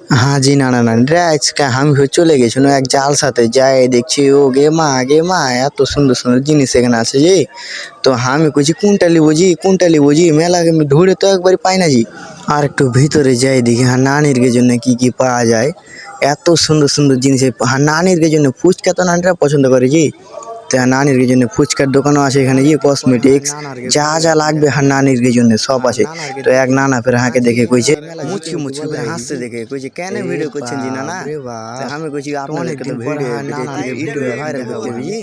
हाँ जी, না, না, না, এটা আজকে আমি চলে গেছিলাম এক জালসাতে যাই দেখছি ও গে মা এত সুন্দর সুন্দর জিনিস এখানে আছে জি। তো আমি কইছি কোনটা লিবো জি মেলা ধরে তো একবার পাই না জি। আর একটু ভিতরে যাই দেখি হ্যাঁ নানির জন্য কি কি পাওয়া যায়। এত সুন্দর সুন্দর জিনিস হ্যাঁ নানির জন্য ফুচকা তো নানিরা পছন্দ করে জি। তা নানির জন্য ফুচকার দোকানও আছে এখানে জি, কসমেটিক্স যা যা লাগবে হ্যাঁ নানির জন্য সব আছে। তো এক নানা ফের হাঁকে দেখে কইছে মুচকি মুচকি করে হাসতে দেখে কইছে কেন ভিডিও করছেন জি নানা। তা আমি কইছি আপনাদেরকে তো ভিডিও ইউটিউবে ভাইরাল করতে হবে জি।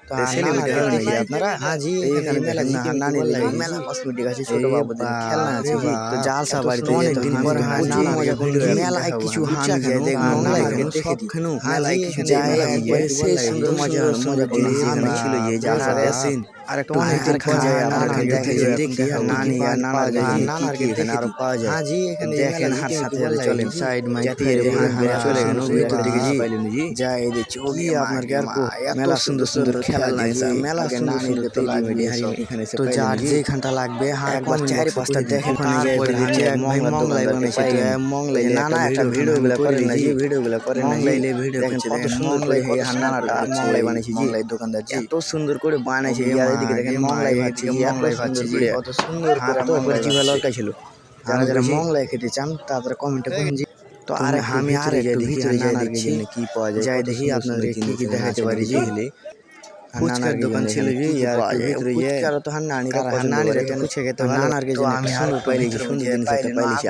তো সেলিব্রিটি হবেন নাকি আপনারা? হ্যাঁ জি, এখানে মেলা নানির মেলা কসমেটিক আছে, ছোট বাবুদের খেলনা আছে জি। তো জালসা বাড়িতে অনেক দিন পরে প্রচুর মজা করতে মেলায় কিছু হামি যায় দেখুন সবখানে মেলায় কিছু যায় সেই সুন্দর মজা জিনিস এখানে ছিল যে জালসা আসেন। আর একটু ভিতর যায় আপনারা দেখি নানি আর নানার কি এখানে আরো পাওয়া যায়। জি এখানে দেখেন হার সাথে চলেন সাইড মাই চলে গেল ভিতর দিকে জি যাই দেখছি ও কি আপনার কি আর মেলা সুন্দর সুন্দর খেলা জিনিস আর মেলা সুন্দর সুন্দর এখানে তো যার যেখানটা লাগবে একবার 4-5টা দেখেন তারপরে হচ্ছে এক ভাই মংলাই বানাইছে তো মংলাই নানা একটা ভিডিওগুলো করেন না জি ভিডিওগুলো করেন না মংলাইলে ভিডিও করছে কত সুন্দর করে নানাটা মংলাই বানাইছে জি দোকানদার জি এত সুন্দর করে বানাইছে আর এদিকে দেখেন মংলাই ভাজছে মংলাই ভাজছে জি কত সুন্দর করে মংলাই জিভা লড়কা ছিল। যারা যারা মংলাই খেতে চান তারা কমেন্টে বলুন জি। তো আর আমি আর একটু ভিতরে যাই দেখছি কি পাওয়া যায় যাই দেখি আপনাদের কি কি দেখাতে পারি জি। ফুচকার দোকান ছিল জি আর ভিতরে ফুচকার তো নানিরা নানিরা তো ফুচকা খেতে ভালো নানার কে জন্য আমি সুন্দর পাইছি সুন্দর জিনিস একটা পাইছি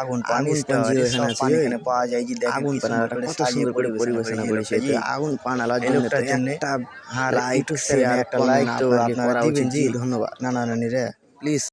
আগুন পানি এখানে আছে এখানে পাওয়া যায় জি দেখেন আগুন পানাটা কত সুন্দর করে পরিবেশনা করেছে জি আগুন পানালার জন্য একটা লাইক শেয়ার একটা লাইক তো আপনারা দিবেন জি। ধন্যবাদ নানা নানিরা প্লিজ।